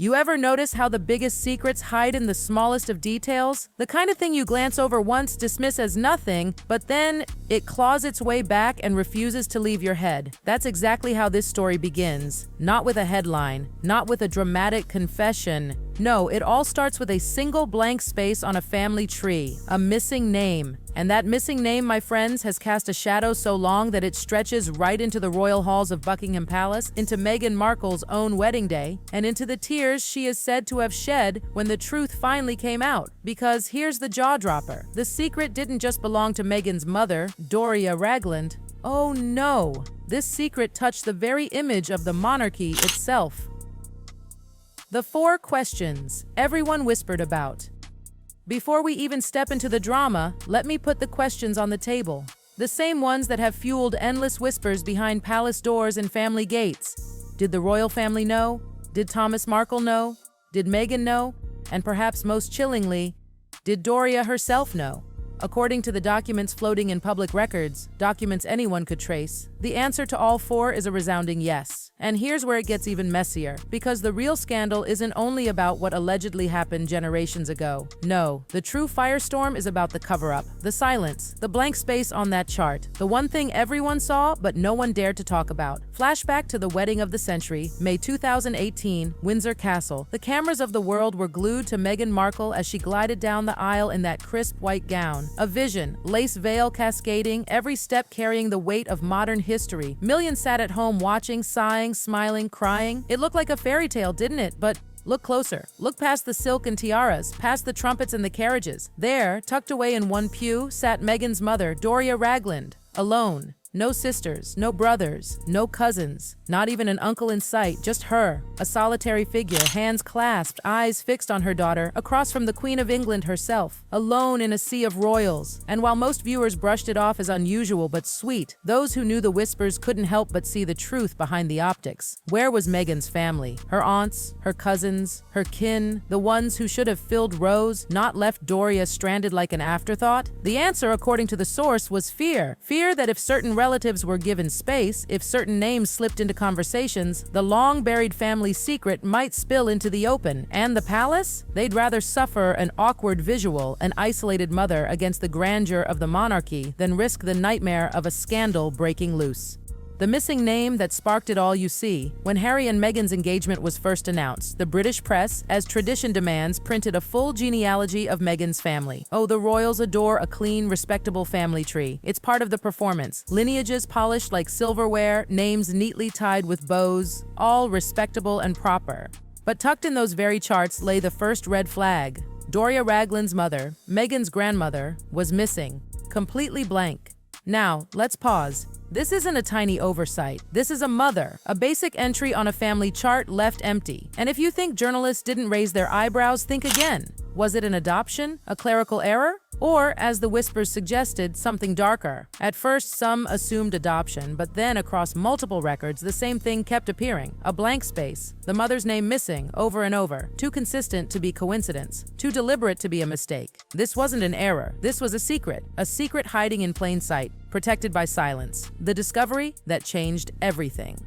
You ever notice how the biggest secrets hide in the smallest of details? The kind of thing you glance over once, dismiss as nothing, but then it claws its way back and refuses to leave your head. That's exactly how this story begins. Not with a headline, not with a dramatic confession. No, it all starts with a single blank space on a family tree, a missing name. And that missing name, my friends, has cast a shadow so long that it stretches right into the royal halls of Buckingham Palace, into Meghan Markle's own wedding day, and into the tears she is said to have shed when the truth finally came out. Because here's the jaw-dropper. The secret didn't just belong to Meghan's mother, Doria Ragland. Oh no! This secret touched the very image of the monarchy itself. The 4 questions everyone whispered about. Before we even step into the drama, let me put the questions on the table. The same ones that have fueled endless whispers behind palace doors and family gates. Did the royal family know? Did Thomas Markle know? Did Meghan know? And perhaps most chillingly, did Doria herself know? According to the documents floating in public records, documents anyone could trace, the answer to all 4 is a resounding yes. And here's where it gets even messier, because the real scandal isn't only about what allegedly happened generations ago. No, the true firestorm is about the cover-up, the silence, the blank space on that chart, the one thing everyone saw but no one dared to talk about. Flashback to the wedding of the century, May 2018, Windsor Castle. The cameras of the world were glued to Meghan Markle as she glided down the aisle in that crisp white gown. A vision, lace veil cascading, every step carrying the weight of modern history. Millions sat at home watching, sighing, smiling, crying. It looked like a fairy tale, didn't it? But look closer. Look past the silk and tiaras, past the trumpets and the carriages. There, tucked away in one pew, sat Meghan's mother, Doria Ragland, alone. No sisters, no brothers, no cousins, not even an uncle in sight, just her, a solitary figure, hands clasped, eyes fixed on her daughter, across from the Queen of England herself, alone in a sea of royals. And while most viewers brushed it off as unusual but sweet, those who knew the whispers couldn't help but see the truth behind the optics. Where was Meghan's family? Her aunts, her cousins, her kin, the ones who should have filled rows, not left Doria stranded like an afterthought? The answer, according to the source, was fear. Fear that if certain relatives were given space, if certain names slipped into conversations, the long-buried family secret might spill into the open. And the palace? They'd rather suffer an awkward visual, an isolated mother against the grandeur of the monarchy, than risk the nightmare of a scandal breaking loose. The missing name that sparked it all, you see. When Harry and Meghan's engagement was first announced, the British press, as tradition demands, printed a full genealogy of Meghan's family. Oh, the royals adore a clean, respectable family tree. It's part of the performance. Lineages polished like silverware, names neatly tied with bows, all respectable and proper. But tucked in those very charts lay the first red flag. Doria Ragland's mother, Meghan's grandmother, was missing. Completely blank. Now, let's pause. This isn't a tiny oversight. This is a mother, a basic entry on a family chart left empty. And if you think journalists didn't raise their eyebrows, think again. Was it an adoption? A clerical error? Or, as the whispers suggested, something darker? At first, some assumed adoption, but then across multiple records, the same thing kept appearing. A blank space, the mother's name missing over and over. Too consistent to be coincidence, too deliberate to be a mistake. This wasn't an error. This was a secret hiding in plain sight, protected by silence. The discovery that changed everything.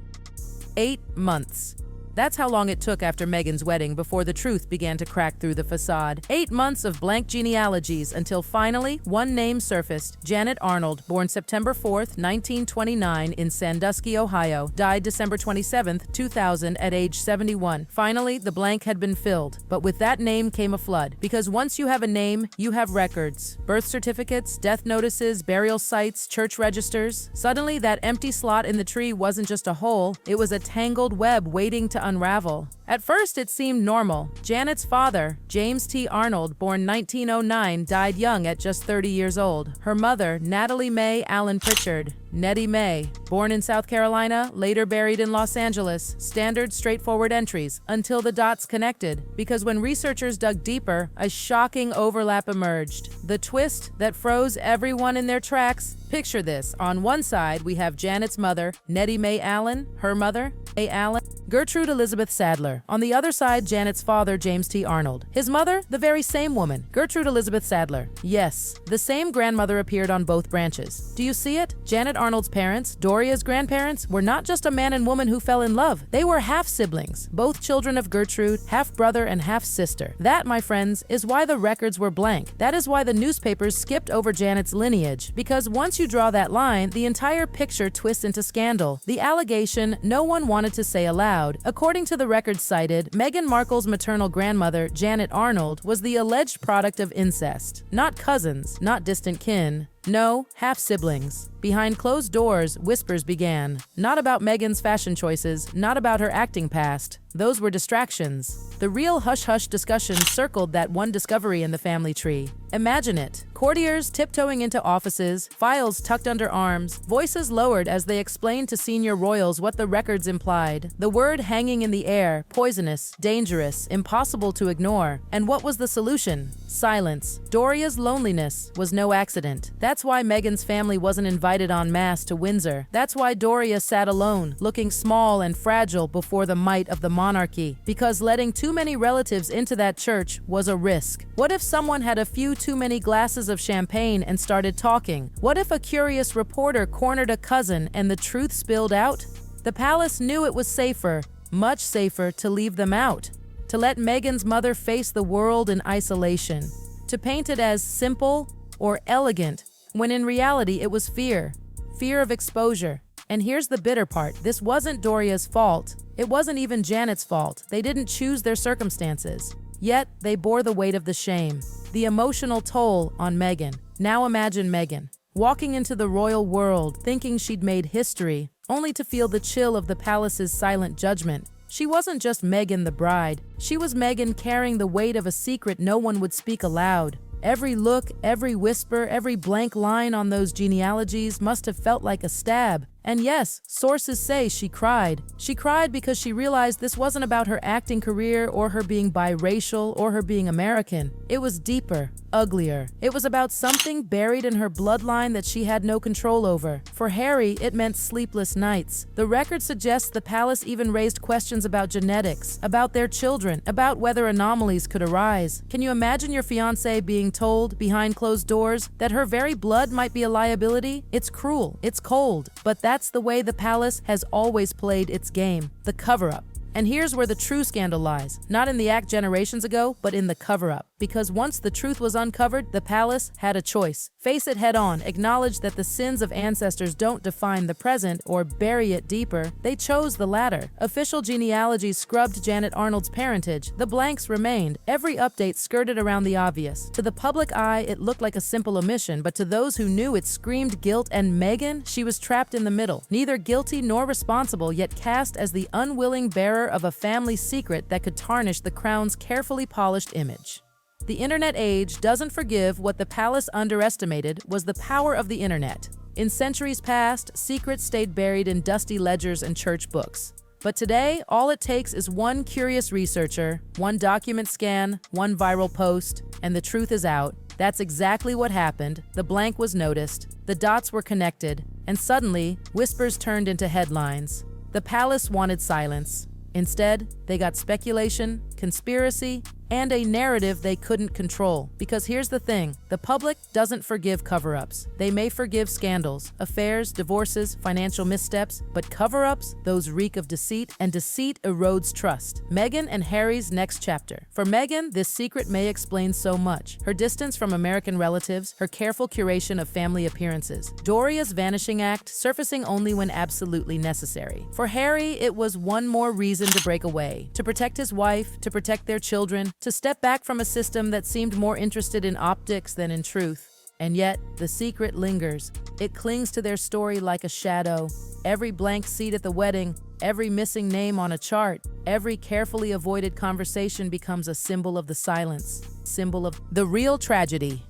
8 months. That's how long it took after Meghan's wedding before the truth began to crack through the facade. 8 months of blank genealogies until finally one name surfaced. Janet Arnold, born September 4th, 1929 in Sandusky, Ohio, died December 27th, 2000 at age 71. Finally, the blank had been filled. But with that name came a flood. Because once you have a name, you have records. Birth certificates, death notices, burial sites, church registers. Suddenly, that empty slot in the tree wasn't just a hole, it was a tangled web waiting to unravel. At first, it seemed normal. Janet's father, James T. Arnold, born 1909, died young at just 30 years old. Her mother, Natalie Mae Allen Pritchard, Nettie Mae, born in South Carolina, later buried in Los Angeles. Standard, straightforward entries, until the dots connected. Because when researchers dug deeper, a shocking overlap emerged. The twist that froze everyone in their tracks. Picture this. On one side, we have Janet's mother, Nettie Mae Allen, her mother, Mae Allen, Gertrude Elizabeth Sadler. On the other side, Janet's father, James T. Arnold. His mother, the very same woman, Gertrude Elizabeth Sadler. Yes, the same grandmother appeared on both branches. Do you see it? Janet Arnold's parents, Doria's grandparents, were not just a man and woman who fell in love. They were half-siblings, both children of Gertrude, half-brother and half-sister. That, my friends, is why the records were blank. That is why the newspapers skipped over Janet's lineage, because once you draw that line, the entire picture twists into scandal. The allegation no one wanted to say aloud. According to the records cited, Meghan Markle's maternal grandmother, Janet Arnold, was the alleged product of incest. Not cousins, not distant kin. No, half-siblings. Behind closed doors, whispers began. Not about Meghan's fashion choices, not about her acting past. Those were distractions. The real hush-hush discussion circled that one discovery in the family tree. Imagine it. Courtiers tiptoeing into offices, files tucked under arms, voices lowered as they explained to senior royals what the records implied. The word hanging in the air, poisonous, dangerous, impossible to ignore. And what was the solution? Silence. Doria's loneliness was no accident. That's why Meghan's family wasn't invited en masse to Windsor. That's why Doria sat alone, looking small and fragile before the might of the monarchy. Because letting too many relatives into that church was a risk. What if someone had a few too many glasses of champagne and started talking? What if a curious reporter cornered a cousin and the truth spilled out? The palace knew it was safer, much safer, to leave them out. To let Meghan's mother face the world in isolation. To paint it as simple or elegant, when in reality it was fear. Fear of exposure. And here's the bitter part. This wasn't Doria's fault. It wasn't even Janet's fault. They didn't choose their circumstances. Yet, they bore the weight of the shame. The emotional toll on Meghan. Now imagine Meghan, walking into the royal world, thinking she'd made history, only to feel the chill of the palace's silent judgment. She wasn't just Meghan the bride. She was Meghan carrying the weight of a secret no one would speak aloud. Every look, every whisper, every blank line on those genealogies must have felt like a stab. And yes, sources say she cried. She cried because she realized this wasn't about her acting career or her being biracial or her being American. It was deeper, uglier. It was about something buried in her bloodline that she had no control over. For Harry, it meant sleepless nights. The record suggests the palace even raised questions about genetics, about their children, about whether anomalies could arise. Can you imagine your fiancé being told, behind closed doors, that her very blood might be a liability? It's cruel. It's cold. But that's the way the palace has always played its game, the cover-up. And here's where the true scandal lies, not in the act generations ago, but in the cover-up. Because once the truth was uncovered, the palace had a choice. Face it head-on, acknowledge that the sins of ancestors don't define the present or bury it deeper. They chose the latter. Official genealogies scrubbed Janet Arnold's parentage. The blanks remained. Every update skirted around the obvious. To the public eye, it looked like a simple omission, but to those who knew, it screamed guilt. And Meghan, she was trapped in the middle, neither guilty nor responsible, yet cast as the unwilling bearer of a family secret that could tarnish the crown's carefully polished image. The internet age doesn't forgive. What the palace underestimated was the power of the internet. In centuries past, secrets stayed buried in dusty ledgers and church books. But today, all it takes is one curious researcher, one document scan, one viral post, and the truth is out. That's exactly what happened. The blank was noticed, the dots were connected, and suddenly, whispers turned into headlines. The palace wanted silence. Instead, they got speculation, conspiracy, and a narrative they couldn't control. Because here's the thing, the public doesn't forgive cover-ups. They may forgive scandals, affairs, divorces, financial missteps, but cover-ups, those reek of deceit, and deceit erodes trust. Meghan and Harry's next chapter. For Meghan, this secret may explain so much. Her distance from American relatives, her careful curation of family appearances, Doria's vanishing act, surfacing only when absolutely necessary. For Harry, it was one more reason to break away, to protect his wife, to protect their children, to step back from a system that seemed more interested in optics than in truth. And yet, the secret lingers. It clings to their story like a shadow. Every blank seat at the wedding, every missing name on a chart, every carefully avoided conversation becomes a symbol of the silence, symbol of the real tragedy.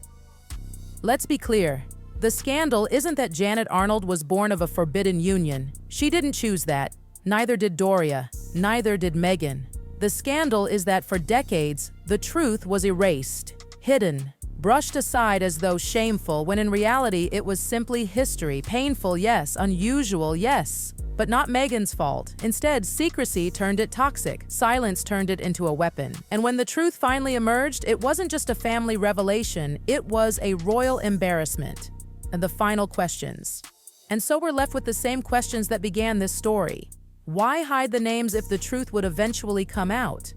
Let's be clear. The scandal isn't that Janet Arnold was born of a forbidden union. She didn't choose that. Neither did Doria. Neither did Meghan. The scandal is that for decades, the truth was erased, hidden, brushed aside as though shameful, when in reality it was simply history. Painful, yes. Unusual, yes. But not Meghan's fault. Instead, secrecy turned it toxic. Silence turned it into a weapon. And when the truth finally emerged, it wasn't just a family revelation, it was a royal embarrassment. And the final questions. And so we're left with the same questions that began this story. Why hide the names if the truth would eventually come out?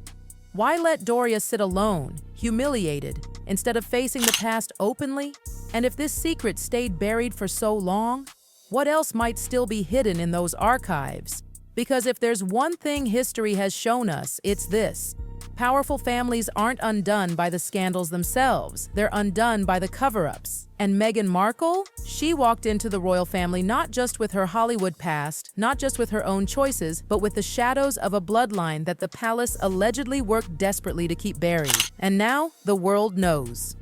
Why let Doria sit alone, humiliated, instead of facing the past openly? And if this secret stayed buried for so long, what else might still be hidden in those archives? Because if there's one thing history has shown us, it's this. Powerful families aren't undone by the scandals themselves. They're undone by the cover-ups. And Meghan Markle? She walked into the royal family not just with her Hollywood past, not just with her own choices, but with the shadows of a bloodline that the palace allegedly worked desperately to keep buried. And now, the world knows.